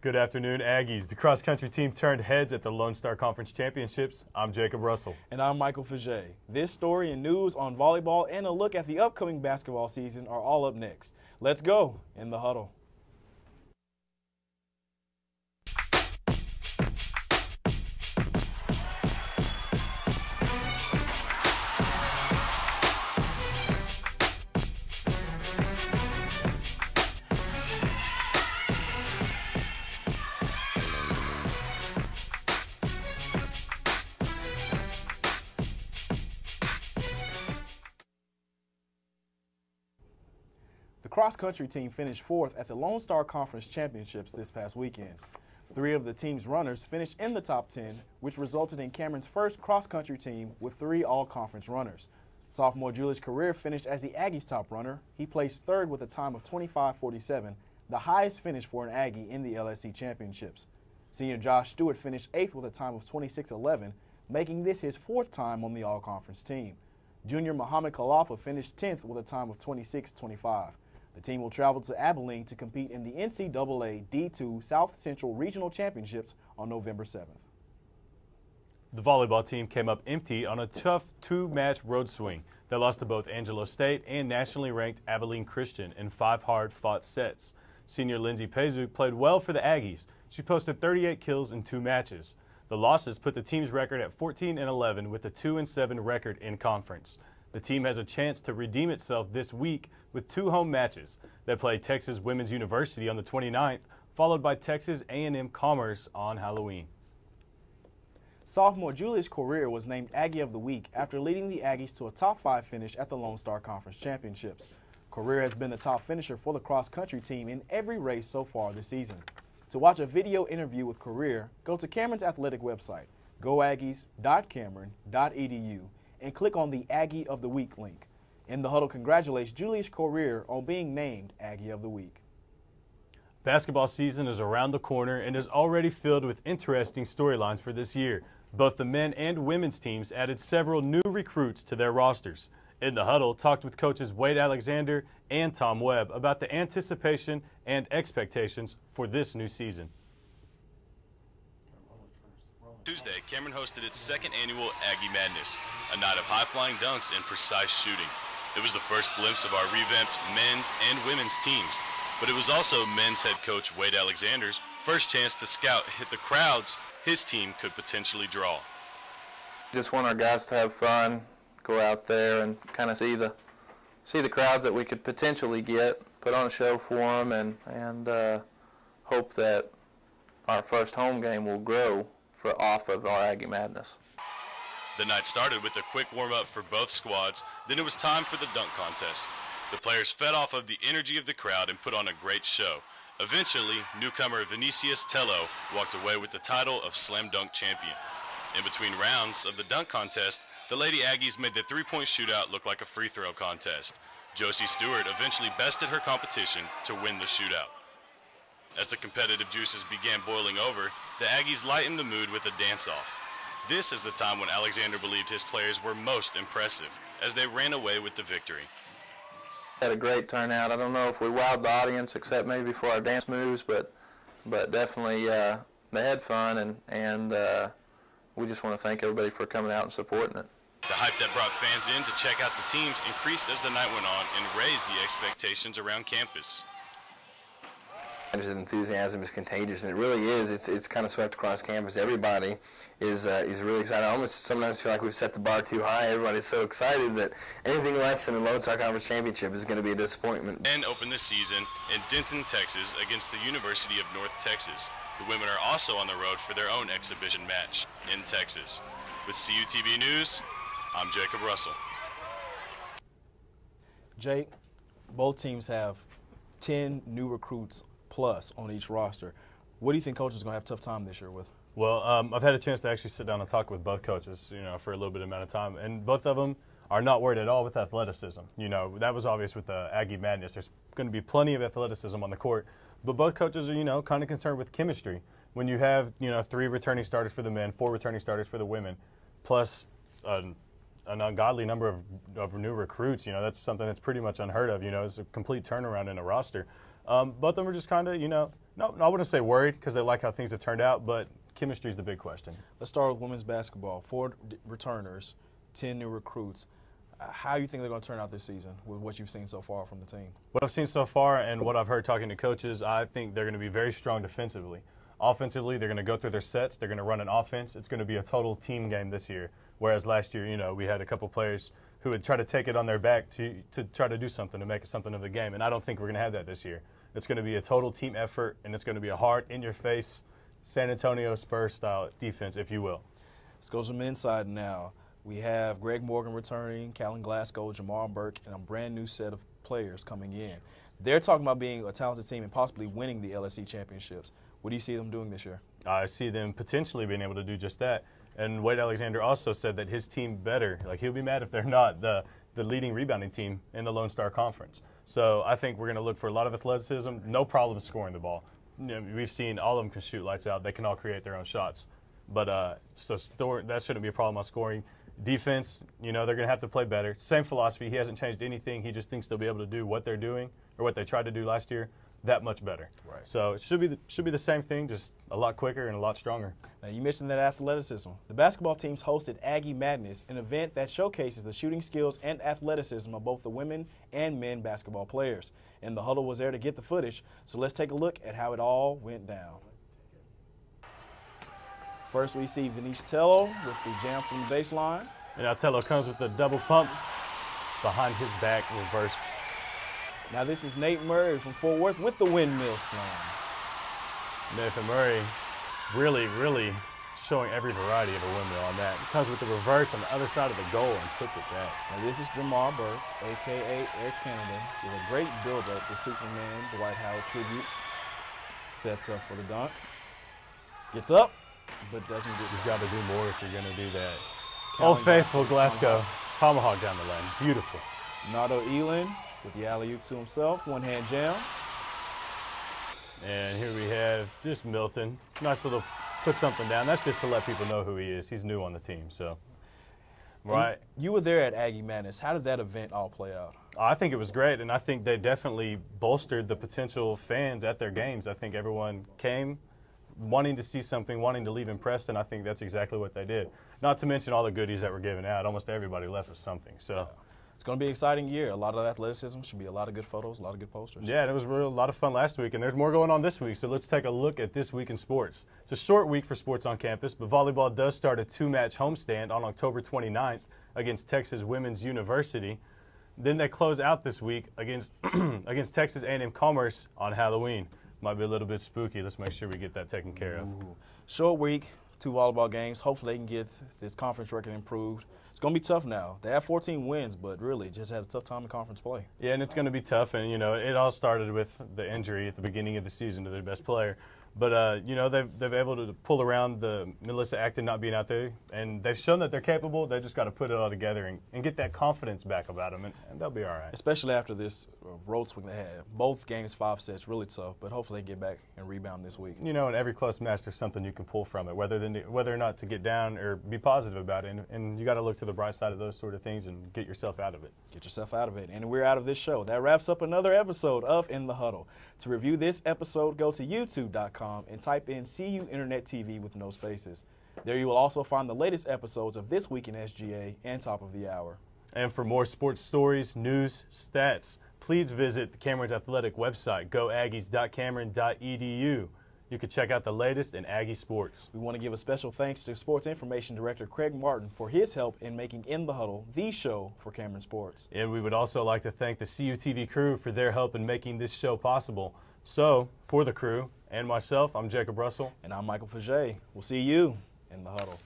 Good afternoon, Aggies. The cross-country team turned heads at the Lone Star Conference Championships. I'm Jacob Russell. And I'm Michael Faget. This story and news on volleyball and a look at the upcoming basketball season are all up next. Let's go in the huddle. The cross-country team finished fourth at the Lone Star Conference Championships this past weekend. 3 of the team's runners finished in the top 10, which resulted in Cameron's first cross-country team with 3 all-conference runners. Sophomore Julius Career finished as the Aggies' top runner. He placed third with a time of 25:47, the highest finish for an Aggie in the LSC Championships. Senior Josh Stewart finished 8th with a time of 26:11, making this his 4th time on the all-conference team. Junior Muhammad Khalafa finished 10th with a time of 26:25. The team will travel to Abilene to compete in the NCAA D2 South Central Regional Championships on November 7th. The volleyball team came up empty on a tough 2-match road swing that lost to both Angelo State and nationally ranked Abilene Christian in 5 hard-fought sets. Senior Lindsay Pezuk played well for the Aggies. She posted 38 kills in 2 matches. The losses put the team's record at 14-11 with a 2-7 record in conference. The team has a chance to redeem itself this week with 2 home matches. They play Texas Women's University on the 29th, followed by Texas A&M Commerce on Halloween. Sophomore Julius Career was named Aggie of the Week after leading the Aggies to a top 5 finish at the Lone Star Conference Championships. Career has been the top finisher for the cross-country team in every race so far this season. To watch a video interview with Career, go to Cameron's athletic website, goaggies.cameron.edu, and click on the Aggie of the Week link. In the Huddle congratulates Julius Career on being named Aggie of the Week. Basketball season is around the corner and is already filled with interesting storylines for this year. Both the men and women's teams added several new recruits to their rosters. In the Huddle talked with coaches Wade Alexander and Tom Webb about the anticipation and expectations for this new season. Tuesday, Cameron hosted its 2nd annual Aggie Madness, a night of high-flying dunks and precise shooting. It was the first glimpse of our revamped men's and women's teams, but it was also men's head coach Wade Alexander's first chance to scout hit the crowds his team could potentially draw. Just want our guys to have fun, go out there and kind of see the crowds that we could potentially get, put on a show for them, and hope that our first home game will grow off of our Aggie Madness. The night started with a quick warm-up for both squads, then it was time for the dunk contest. The players fed off of the energy of the crowd and put on a great show. Eventually, newcomer Vinicius Tello walked away with the title of Slam Dunk Champion. In between rounds of the dunk contest, the Lady Aggies made the 3-point shootout look like a free throw contest. Josie Stewart eventually bested her competition to win the shootout. As the competitive juices began boiling over, the Aggies lightened the mood with a dance-off. This is the time when Alexander believed his players were most impressive, as they ran away with the victory. Had a great turnout. I don't know if we wowed the audience except maybe for our dance moves, but definitely they had fun, and we just want to thank everybody for coming out and supporting it. The hype that brought fans in to check out the teams increased as the night went on and raised the expectations around campus. The enthusiasm is contagious, and it really is. It's kind of swept across campus. Everybody is really excited. I almost sometimes feel like we've set the bar too high. Everybody's so excited that anything less than a Lone Star Conference Championship is going to be a disappointment. And open this season in Denton, Texas, against the University of North Texas. The women are also on the road for their own exhibition match in Texas. With CUInternetTV News, I'm Jacob Russell. Jake, both teams have 10 new recruits plus on each roster. What do you think coaches are going to have a tough time this year with? Well, I've had a chance to actually sit down and talk with both coaches, for a little bit amount of time, and both of them are not worried at all with athleticism. That was obvious with the Aggie Madness. There's going to be plenty of athleticism on the court, but both coaches are, kind of concerned with chemistry. When you have, 3 returning starters for the men, 4 returning starters for the women, plus an ungodly number of new recruits, that's something that's pretty much unheard of. It's a complete turnaround in a roster. Both of them are just kind of, No, I wouldn't say worried because they like how things have turned out, but chemistry is the big question. Let's start with women's basketball. 4 returners, 10 new recruits. How do you think they're going to turn out this season with what you've seen so far from the team? What I've seen so far and what I've heard talking to coaches, I think they're going to be very strong defensively. Offensively, they're going to go through their sets. They're going to run an offense. It's going to be a total team game this year, whereas last year, you know, we had a couple players who would try to take it on their back to try to do something, to make it something of the game, and I don't think we're going to have that this year. It's going to be a total team effort, and it's going to be a hard, in-your-face, San Antonio Spurs-style defense, if you will. Let's go to the men's side now. We have Greg Morgan returning, Callan Glasgow, Jamal Burke, and a brand new set of players coming in. They're talking about being a talented team and possibly winning the LSC championships. What do you see them doing this year? I see them potentially being able to do just that. And Wade Alexander also said that his team better. Like, he'll be mad if they're not the leading rebounding team in the Lone Star Conference. So I think we're going to look for a lot of athleticism, no problem scoring the ball. You know, we've seen all of them can shoot lights out. They can all create their own shots. But that shouldn't be a problem on scoring. Defense, you know, they're going to have to play better. Same philosophy. He hasn't changed anything. He just thinks they'll be able to do what they're doing or what they tried to do last year that much better. Right. So it should be the same thing, just a lot quicker and a lot stronger. Now, you mentioned that athleticism. The basketball teams hosted Aggie Madness, an event that showcases the shooting skills and athleticism of both the women and men basketball players. And the Huddle was there to get the footage, so let's take a look at how it all went down. First, we see Venice Tello with the jam from the baseline. And now Tello comes with the double pump behind his back reverse. Now this is Nate Murray from Fort Worth with the windmill slam. Nathan Murray really showing every variety of a windmill on that. He comes with the reverse on the other side of the goal and puts it back. Now this is Jamal Burke, a.k.a. Air Canada, with a great build-up to Superman, Dwight Howard tribute. Sets up for the dunk. Gets up, but doesn't get You've got to do more if you're going to do that. Old Faithful Glasgow. Tomahawk down the lane. Beautiful. Nardo Elin with the alley-oop to himself. One-hand jam. And here we have just Milton. Nice little put something down. That's just to let people know who he is. He's new on the team, so. Right. You were there at Aggie Madness. How did that event all play out? I think it was great, and I think they definitely bolstered the potential fans at their games. I think everyone came wanting to see something, wanting to leave impressed, and I think that's exactly what they did. Not to mention all the goodies that were given out. Almost everybody left with something. So. It's going to be an exciting year. A lot of athleticism, should be a lot of good photos, a lot of good posters. Yeah, and it was a lot of fun last week, and there's more going on this week, so let's take a look at this week in sports. It's a short week for sports on campus, but volleyball does start a 2-match homestand on October 29th against Texas Women's University. Then they close out this week against against Texas A&M Commerce on Halloween. Might be a little bit spooky. Let's make sure we get that taken care of. Short week, 2 volleyball games. Hopefully they can get this conference record improved. It's going to be tough now. They have 14 wins, but really just had a tough time in conference play. Yeah, and it's going to be tough. And, you know, it all started with the injury at the beginning of the season to their best player. But, you know, they've been able to pull around the Melissa Acton not being out there. And they've shown that they're capable. They've just got to put it all together and get that confidence back about them, and they'll be all right. Especially after this road swing they had. Both games, 5 sets, really tough. But hopefully they get back and rebound this week. You know, in every close match, there's something you can pull from it, whether or not to get down or be positive about it. And you got to look to the bright side of those sort of things and get yourself out of it. Get yourself out of it. And we're out of this show. That wraps up another episode of In the Huddle. To review this episode, go to youtube.com and type in CUInternetTV with no spaces. There you will also find the latest episodes of This Week in SGA and Top of the Hour. And for more sports stories, news, stats, please visit the Cameron's Athletic website, goaggies.cameron.edu. You can check out the latest in Aggie sports. We want to give a special thanks to Sports Information Director Craig Martin for his help in making In the Huddle the show for Cameron Sports. And we would also like to thank the CUTV crew for their help in making this show possible. So, for the crew and myself, I'm Jacob Russell. And I'm Michael Faget. We'll see you in the Huddle.